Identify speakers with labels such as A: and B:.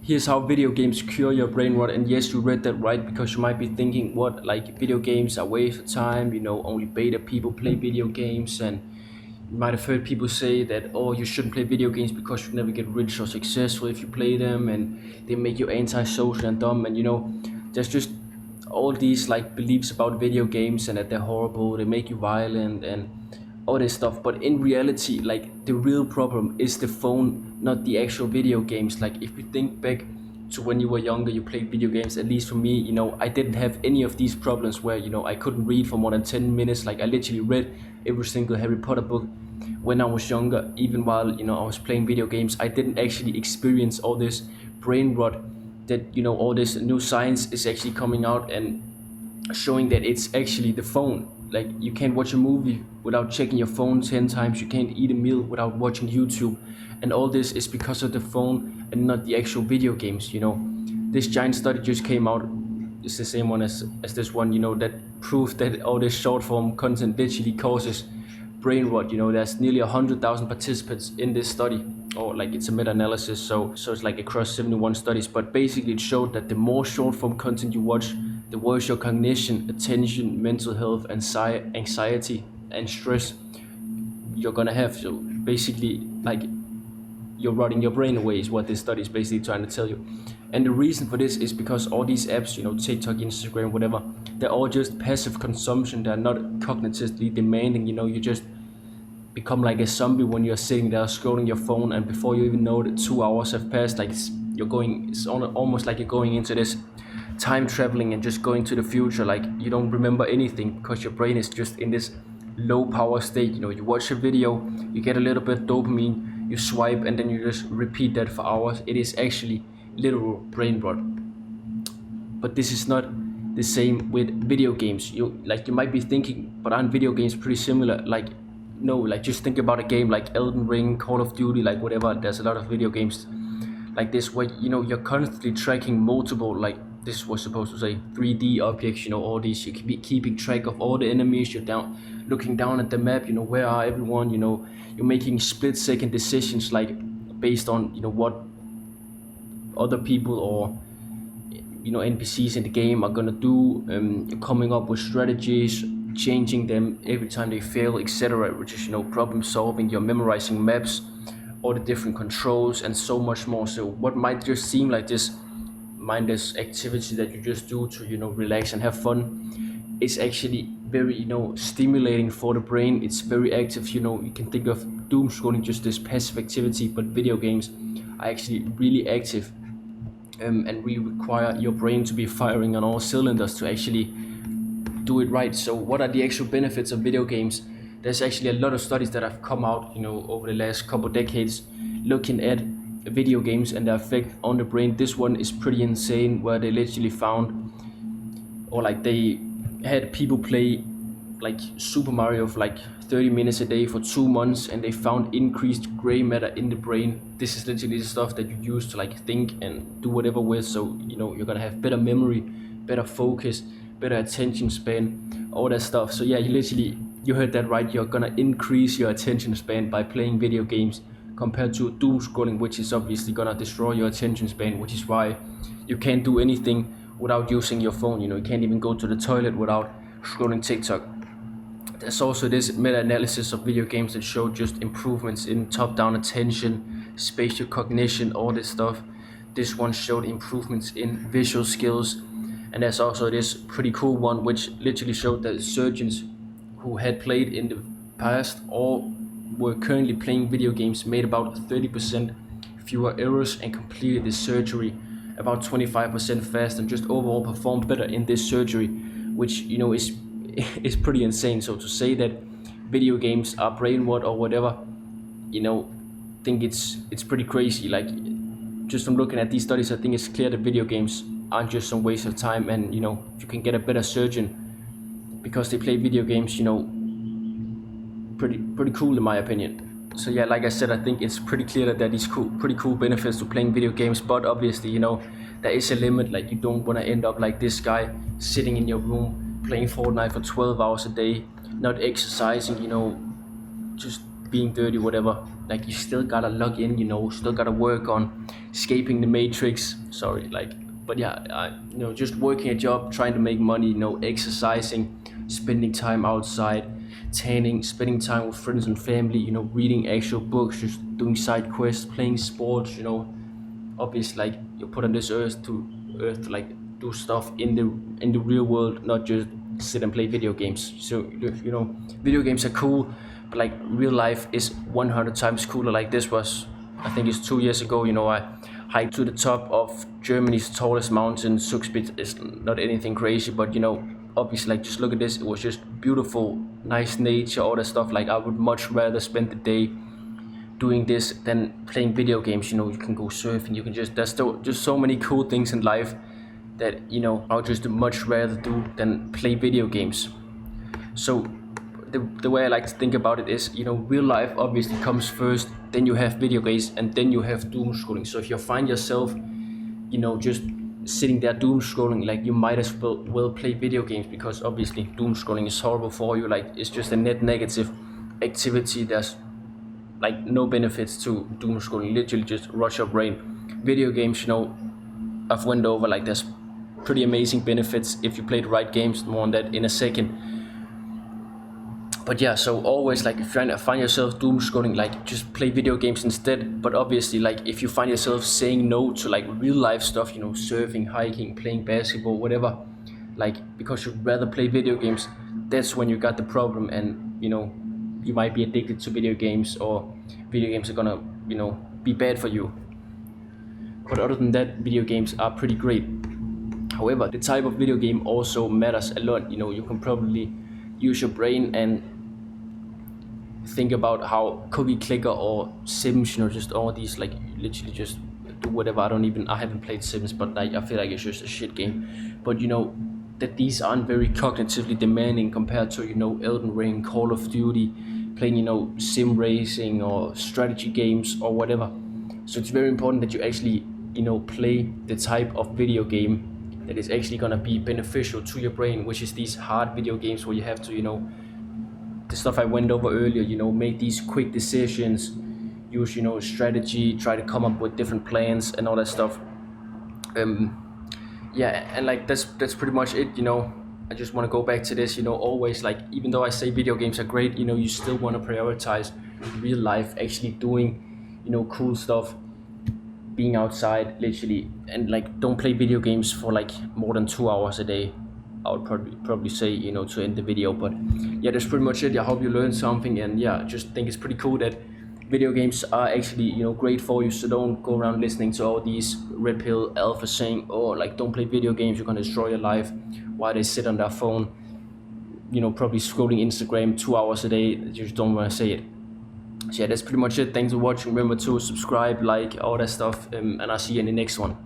A: Here's how video games cure your brain rot. And yes, you read that right, because you might be thinking, what, like video games are waste of time, only beta people play video games. And you might have heard people say that, oh, you shouldn't play video games because you never get rich or successful if you play them, and they make you antisocial and dumb. And there's just all these like beliefs about video games, and that they're horrible, they make you violent and all this stuff. But in reality, like, the real problem is the phone, not the actual video games. Like, if you think back to when you were younger, you played video games. At least for me, I didn't have any of these problems where I couldn't read for more than 10 minutes. Like, I literally read every single Harry Potter book when I was younger, even while I was playing video games. I didn't actually experience all this brain rot that all this new science is actually coming out and showing that it's actually the phone. Like, you can't watch a movie without checking your phone 10 times, you can't eat a meal without watching YouTube, and all this is because of the phone and not the actual video games. This giant study just came out. It's the same one as this one, that proved that all this short form content literally causes brain rot. There's nearly 100,000 participants in this study, or like, it's a meta-analysis, so it's like across 71 studies. But basically it showed that the more short form content you watch, the worse your cognition, attention, mental health, anxiety and stress you're gonna have. So basically, like, you're rotting your brain away is what this study is basically trying to tell you. And the reason for this is because all these apps, TikTok, Instagram, whatever, they're all just passive consumption. They're not cognitively demanding. You just become like a zombie when you're sitting there scrolling your phone, and before you even know it, 2 hours have passed. Like, it's almost like you're going into this time traveling and just going to the future. Like, you don't remember anything because your brain is just in this low power state. You watch a video, you get a little bit of dopamine, you swipe, and then you just repeat that for hours. It is actually literal brain rot. But this is not the same with video games. You might be thinking, but aren't video games pretty similar? Like, no. Like, just think about a game like Elden Ring, Call of Duty, like whatever. There's a lot of video games like this where you're constantly tracking multiple, like, this was supposed to say 3D objects, all these, you can be keeping track of all the enemies. You're looking down at the map, where are everyone. You're making split-second decisions, like, based on what other people or NPCs in the game are gonna do. You're coming up with strategies, changing them every time they fail, etc., which is problem solving. You're memorizing maps, all the different controls, and so much more. So what might just seem like this mindless activity that you just do to relax and have fun, is actually very stimulating for the brain. It's very active. You can think of doomscrolling just this passive activity, but video games are actually really active, and we require your brain to be firing on all cylinders to actually do it right. So what are the actual benefits of video games? There's actually a lot of studies that have come out over the last couple decades looking at video games and their effect on the brain. This one is pretty insane, where they literally found, or like, they had people play like Super Mario for like 30 minutes a day for 2 months, and they found increased gray matter in the brain. This is literally the stuff that you use to like think and do whatever with. So you're gonna have better memory, better focus, better attention span, all that stuff. So yeah, you heard that right. You're gonna increase your attention span by playing video games, compared to doom scrolling, which is obviously gonna destroy your attention span, which is why you can't do anything without using your phone. You can't even go to the toilet without scrolling TikTok. There's also this meta-analysis of video games that showed just improvements in top-down attention, spatial cognition, all this stuff. This one showed improvements in visual skills, and there's also this pretty cool one which literally showed that surgeons who had played in the past or were currently playing video games made about 30% fewer errors and completed the surgery about 25% faster, and just overall performed better in this surgery, which is pretty insane. So to say that video games are brain rot or whatever, think it's pretty crazy. Like, just from looking at these studies, I think it's clear that video games aren't just some waste of time, and you can get a better surgeon because they play video games. Pretty cool in my opinion. So yeah, like I said, I think it's pretty clear that there are these pretty cool benefits to playing video games, but obviously there is a limit. Like, you don't want to end up like this guy sitting in your room playing Fortnite for 12 hours a day, not exercising, just being dirty, whatever. Like you still gotta log in, still gotta work on escaping the matrix. Sorry, like, but yeah, just working a job, trying to make money, exercising, spending time outside, tanning, spending time with friends and family, reading actual books, just doing side quests, playing sports, obviously like you're put on this earth to like do stuff in the real world, not just sit and play video games. So video games are cool, but like real life is 100 times cooler. Like this was, I think it's 2 years ago, I hiked to the top of Germany's tallest mountain. Zugspitze is not anything crazy, but obviously like just look at this, it was just beautiful, nice nature, all that stuff. Like I would much rather spend the day doing this than playing video games. You can go surfing, you can there's still just so many cool things in life that I would just much rather do than play video games. So the way I like to think about it is, real life obviously comes first, then you have video games, and then you have doom scrolling. So if you find yourself just sitting there doom scrolling, like you might as well play video games, because obviously doom scrolling is horrible for you. Like it's just a net negative activity. There's like no benefits to doom scrolling, literally just rush your brain. Video games, I've went over, like there's pretty amazing benefits if you play the right games. More on that in a second. But yeah, so always, like if you find yourself doom scrolling, like just play video games instead. But obviously, like if you find yourself saying no to like real life stuff, surfing, hiking, playing basketball, whatever, like because you'd rather play video games, that's when you got the problem. And you might be addicted to video games, or video games are gonna be bad for you. But other than that, video games are pretty great. However, the type of video game also matters a lot. You can probably use your brain and think about how Cookie Clicker or Sims, just all these, like literally just do whatever. I haven't played Sims, but like I feel like it's just a shit game. But that these aren't very cognitively demanding compared to Elden Ring, Call of Duty, playing sim racing or strategy games or whatever. So it's very important that you actually play the type of video game that is actually gonna be beneficial to your brain, which is these hard video games where you have to the stuff I went over earlier, make these quick decisions, use strategy, try to come up with different plans and all that stuff. Yeah, and like that's pretty much it. I just want to go back to this. Always, like, even though I say video games are great, you still want to prioritize real life, actually doing cool stuff, being outside literally. And like don't play video games for like more than 2 hours a day. I would probably say to end the video. But yeah, that's pretty much it. I hope you learned something, and yeah, just think it's pretty cool that video games are actually great for you. So don't go around listening to all these red pill alpha saying, oh, like don't play video games, you're gonna destroy your life, while they sit on their phone probably scrolling Instagram 2 hours a day. You just don't want to say it. So yeah, that's pretty much it. Thanks for watching. Remember to subscribe, like, all that stuff, and I'll see you in the next one.